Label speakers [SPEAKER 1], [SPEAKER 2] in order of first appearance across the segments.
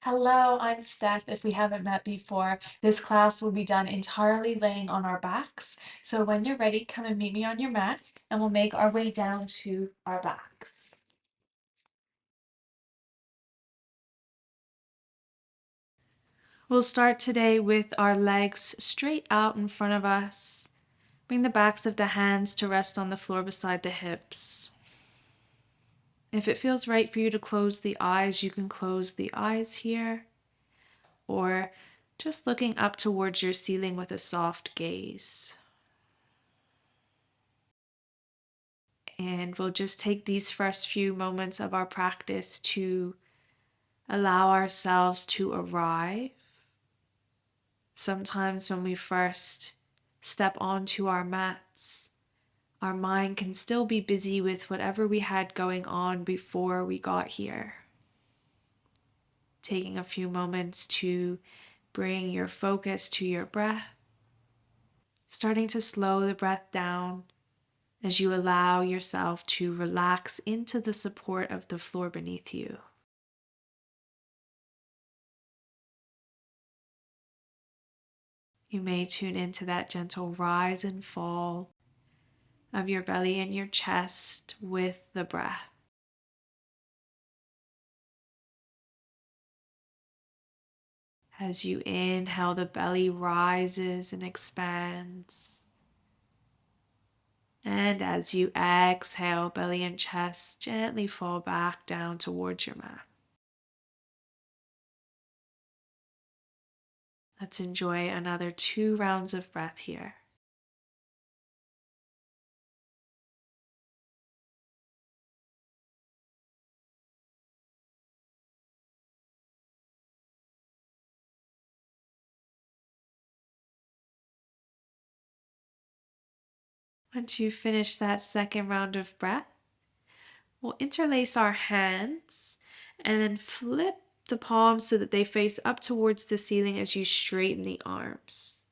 [SPEAKER 1] Hello, I'm Steph. If we haven't met before, this class will be done entirely laying on our backs. So when you're ready, come and meet me on your mat and we'll make our way down to our backs. We'll start today with our legs straight out in front of us. Bring the backs of the hands to rest on the floor beside the hips. If it feels right for you to close the eyes, you can close the eyes here, or just looking up towards your ceiling with a soft gaze. And we'll just take these first few moments of our practice to allow ourselves to arrive. Sometimes when we first step onto our mats, our mind can still be busy with whatever we had going on before we got here. Taking a few moments to bring your focus to your breath, starting to slow the breath down as you allow yourself to relax into the support of the floor beneath you. You may tune into that gentle rise and fall of your belly and your chest with the breath. As you inhale, the belly rises and expands. And as you exhale, belly and chest gently fall back down towards your mat. Let's enjoy another 2 rounds of breath here. Once you finish that second round of breath, we'll interlace our hands and then flip the palms so that they face up towards the ceiling as you straighten the arms.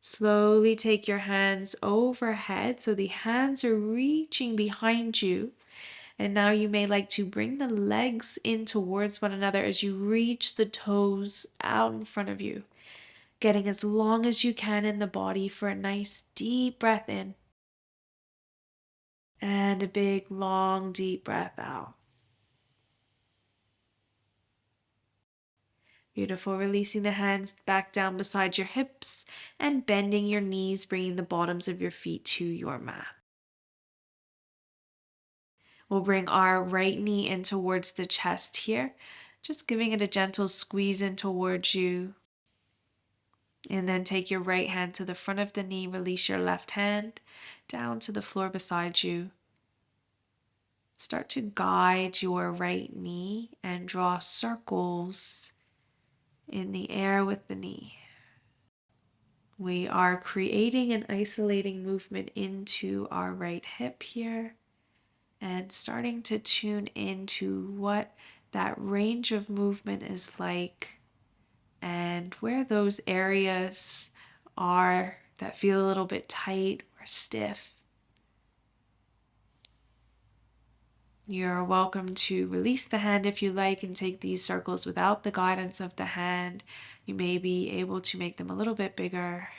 [SPEAKER 1] Slowly take your hands overhead so the hands are reaching behind you. And now you may like to bring the legs in towards one another as you reach the toes out in front of you, getting as long as you can in the body for a nice deep breath in. And a big, long, deep breath out. Beautiful. Releasing the hands back down beside your hips and bending your knees, bringing the bottoms of your feet to your mat. We'll bring our right knee in towards the chest here, just giving it a gentle squeeze in towards you. And then take your right hand to the front of the knee, release your left hand down to the floor beside you. Start to guide your right knee and draw circles in the air with the knee. We are creating an isolating movement into our right hip here and starting to tune into what that range of movement is like and where those areas are that feel a little bit tight or stiff. You're welcome to release the hand if you like and take these circles without the guidance of the hand. You may be able to make them a little bit bigger.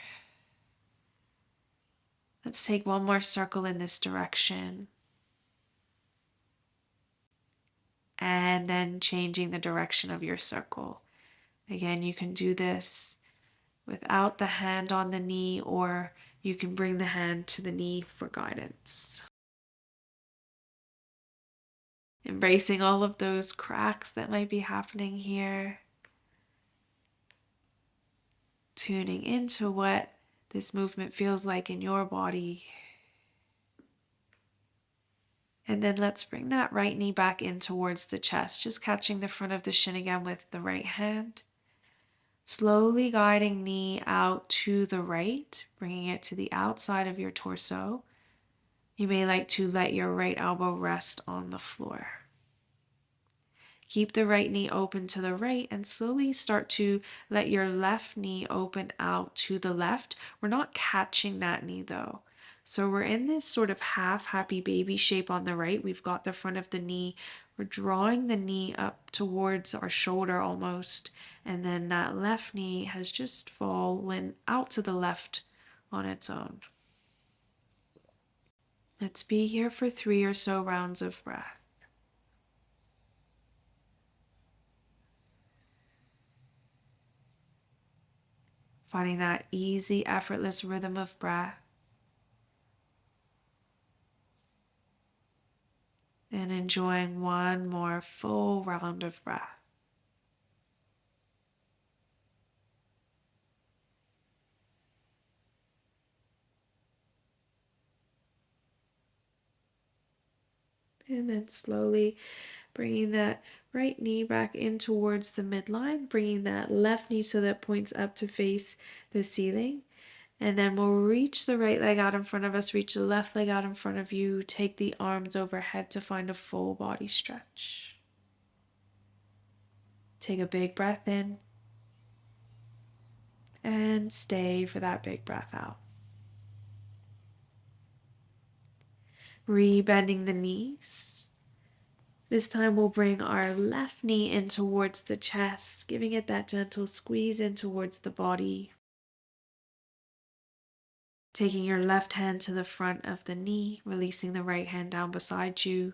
[SPEAKER 1] Let's take one more circle in this direction. And then changing the direction of your circle. Again, you can do this without the hand on the knee, or you can bring the hand to the knee for guidance. Embracing all of those cracks that might be happening here. Tuning into what this movement feels like in your body. And then let's bring that right knee back in towards the chest, just catching the front of the shin again with the right hand. Slowly guiding knee out to the right, bringing it to the outside of your torso. You may like to let your right elbow rest on the floor. Keep the right knee open to the right and slowly start to let your left knee open out to the left. We're not catching that knee though. So we're in this sort of half happy baby shape on the right. We've got the front of the knee. We're drawing the knee up towards our shoulder almost. And then that left knee has just fallen out to the left on its own. Let's be here for 3 or so rounds of breath. Finding that easy, effortless rhythm of breath. And enjoying one more full round of breath. And then slowly bringing that right knee back in towards the midline, bringing that left knee so that it points up to face the ceiling. And then we'll reach the right leg out in front of us, reach the left leg out in front of you, take the arms overhead to find a full body stretch. Take a big breath in and stay for that big breath out. Re-bending the knees. This time we'll bring our left knee in towards the chest, giving it that gentle squeeze in towards the body. Taking your left hand to the front of the knee, releasing the right hand down beside you.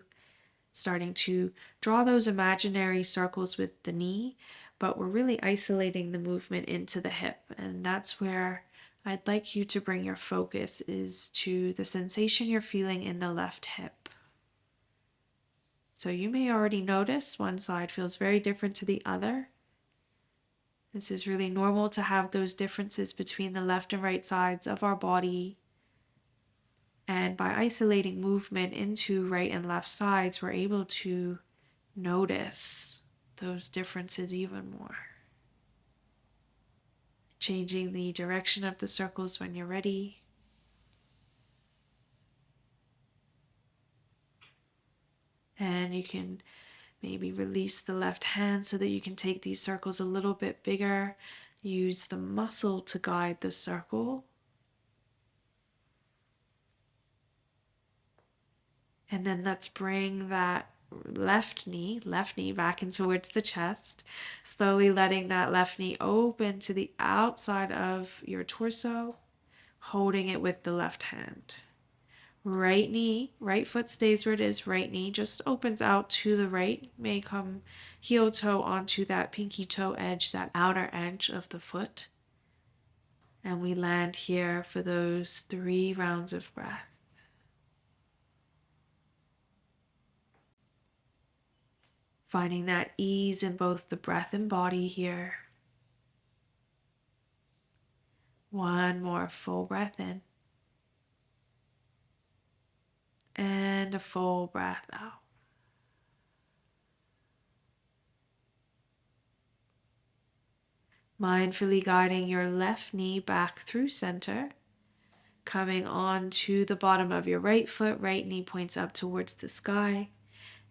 [SPEAKER 1] Starting to draw those imaginary circles with the knee, but we're really isolating the movement into the hip. And that's where I'd like you to bring your focus, is to the sensation you're feeling in the left hip. So you may already notice one side feels very different to the other. This is really normal to have those differences between the left and right sides of our body. And by isolating movement into right and left sides, we're able to notice those differences even more. Changing the direction of the circles when you're ready. And you can maybe release the left hand so that you can take these circles a little bit bigger. Use the muscle to guide the circle. And then let's bring that left knee back in towards the chest. Slowly letting that left knee open to the outside of your torso, holding it with the left hand. Right knee, right foot stays where it is, right knee just opens out to the right, may come heel toe onto that pinky toe edge, that outer edge of the foot. And we land here for those 3 rounds of breath. Finding that ease in both the breath and body here. One more full breath in. And a full breath out. Mindfully guiding your left knee back through center. Coming on to the bottom of your right foot, right knee points up towards the sky.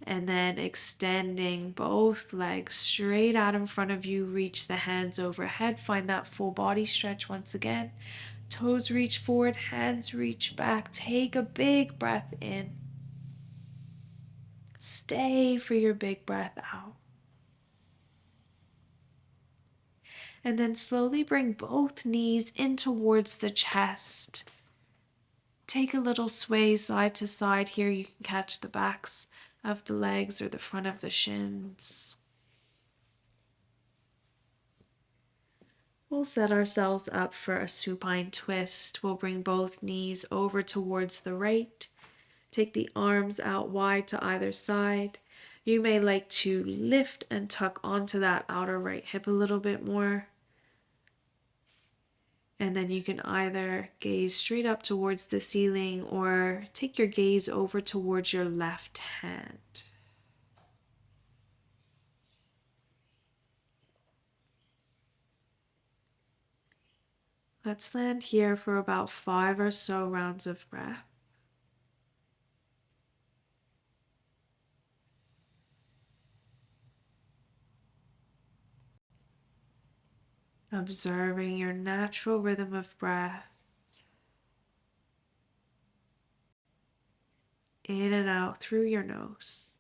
[SPEAKER 1] And then extending both legs straight out in front of you, reach the hands overhead, find that full body stretch once again. Toes reach forward, hands reach back. Take a big breath in. Stay for your big breath out. And then slowly bring both knees in towards the chest. Take a little sway side to side here. You can catch the backs of the legs or the front of the shins. We'll set ourselves up for a supine twist. We'll bring both knees over towards the right. Take the arms out wide to either side. You may like to lift and tuck onto that outer right hip a little bit more. And then you can either gaze straight up towards the ceiling or take your gaze over towards your left hand. Let's land here for about 5 or so rounds of breath. Observing your natural rhythm of breath. in and out through your nose.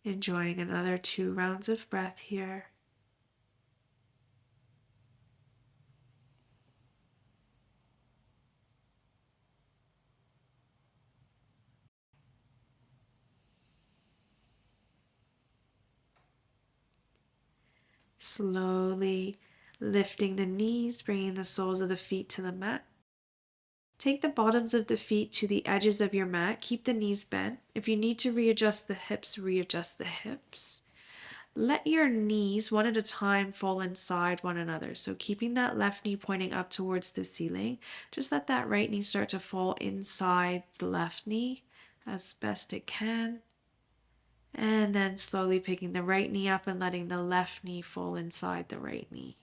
[SPEAKER 1] Enjoying another 2 rounds of breath here. Slowly lifting the knees, bringing the soles of the feet to the mat. Take the bottoms of the feet to the edges of your mat. Keep the knees bent. If you need to readjust the hips, readjust the hips. Let your knees, one at a time, fall inside one another. So keeping that left knee pointing up towards the ceiling, just let that right knee start to fall inside the left knee as best it can. And then slowly picking the right knee up and letting the left knee fall inside the right knee.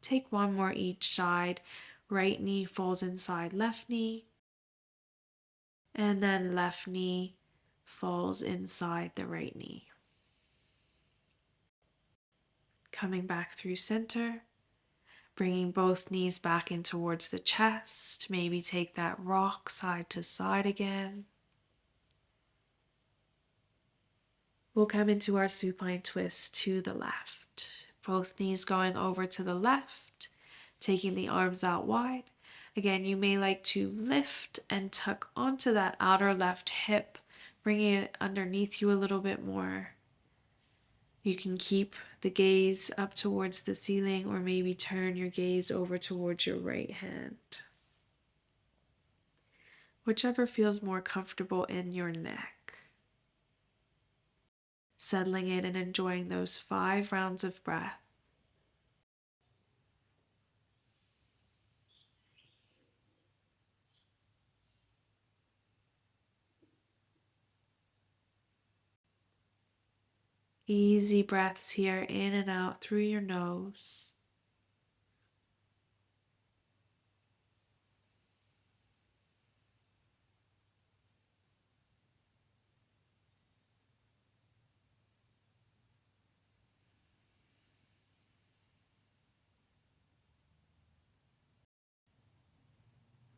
[SPEAKER 1] Take one more each side. Right knee falls inside left knee. And then left knee falls inside the right knee. Coming back through center. Bringing both knees back in towards the chest. Maybe take that rock side to side again. We'll come into our supine twist to the left. Both knees going over to the left, taking the arms out wide. Again, you may like to lift and tuck onto that outer left hip, bringing it underneath you a little bit more. You can keep the gaze up towards the ceiling or maybe turn your gaze over towards your right hand. Whichever feels more comfortable in your neck. Settling in and enjoying those 5 rounds of breath. Easy breaths here in and out through your nose.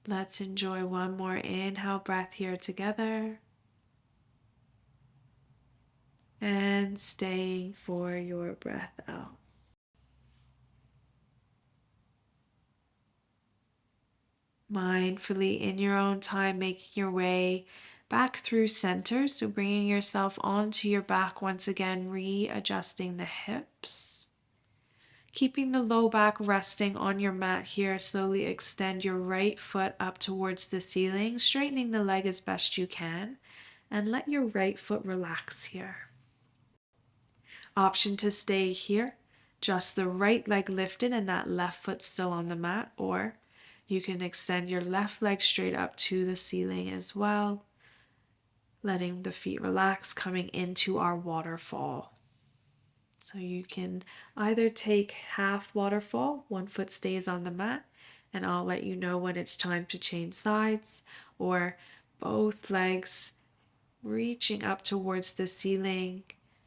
[SPEAKER 1] Let's enjoy one more inhale breath here together. And staying for your breath out. Mindfully in your own time, making your way back through center. So bringing yourself onto your back once again, readjusting the hips. Keeping the low back resting on your mat here, slowly extend your right foot up towards the ceiling, straightening the leg as best you can, and let your right foot relax here. Option to stay here, just the right leg lifted and that left foot still on the mat, or you can extend your left leg straight up to the ceiling as well, letting the feet relax, coming into our waterfall. So you can either take half waterfall, one foot stays on the mat, and I'll let you know when it's time to change sides, or both legs reaching up towards the ceiling,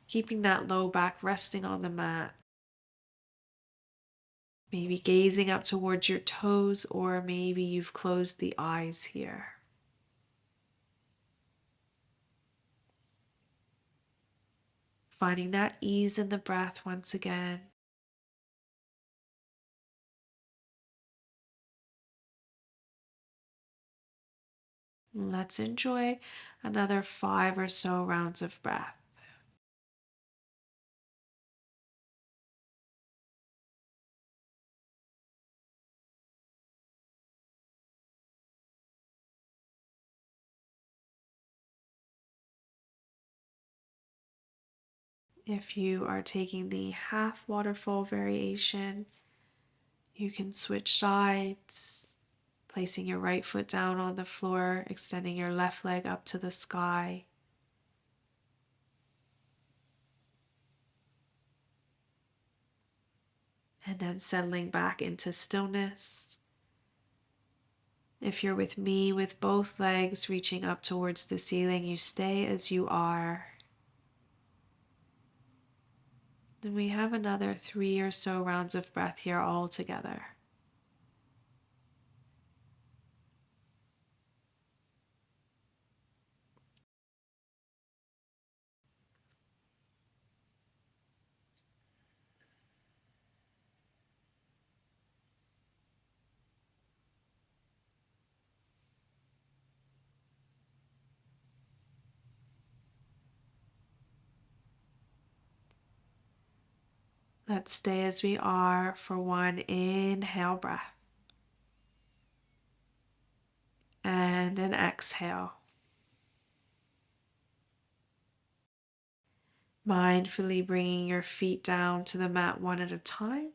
[SPEAKER 1] keeping that low back resting on the mat. Maybe gazing up towards your toes, or maybe you've closed the eyes here. Finding that ease in the breath once again. Let's enjoy another 5 or so rounds of breath. If you are taking the half waterfall variation, you can switch sides, placing your right foot down on the floor, extending your left leg up to the sky. And then settling back into stillness. If you're with me, with both legs reaching up towards the ceiling, you stay as you are. And we have another 3 or so rounds of breath here all together. Let's stay as we are for one inhale breath and an exhale. Mindfully bringing your feet down to the mat one at a time.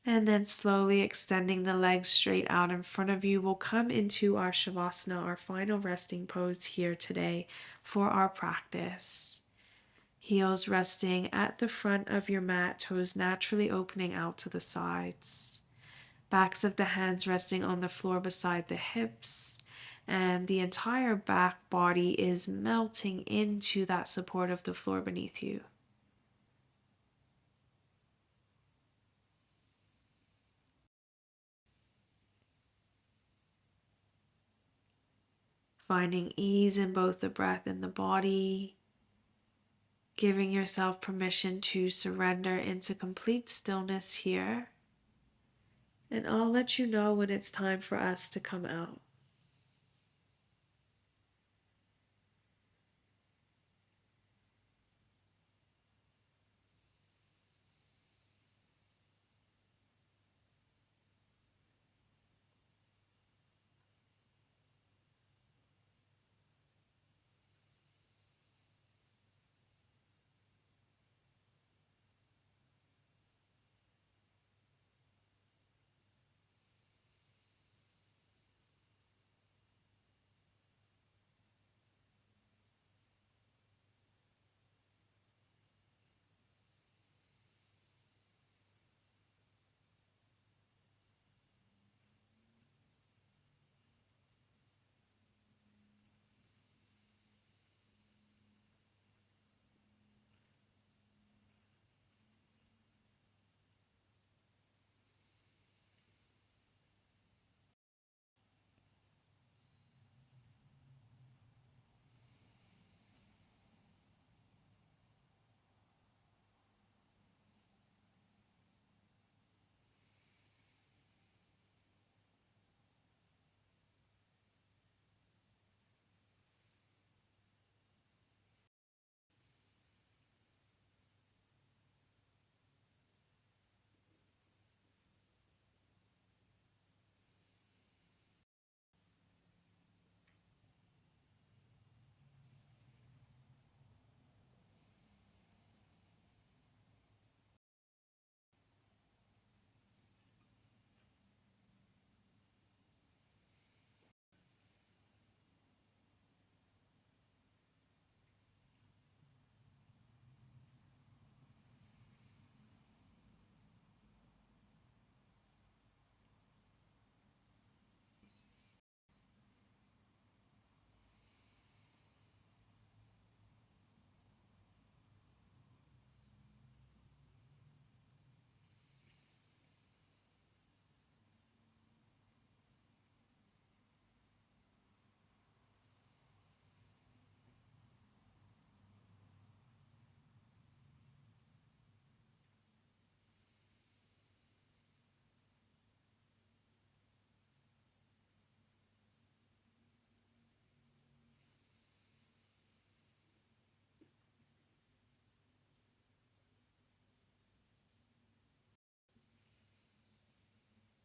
[SPEAKER 1] And then slowly extending the legs straight out in front of you. We'll come into our Savasana, our final resting pose here today for our practice. Heels resting at the front of your mat, toes naturally opening out to the sides. Backs of the hands resting on the floor beside the hips. And the entire back body is melting into that support of the floor beneath you. Finding ease in both the breath and the body. Giving yourself permission to surrender into complete stillness here. And I'll let you know when it's time for us to come out.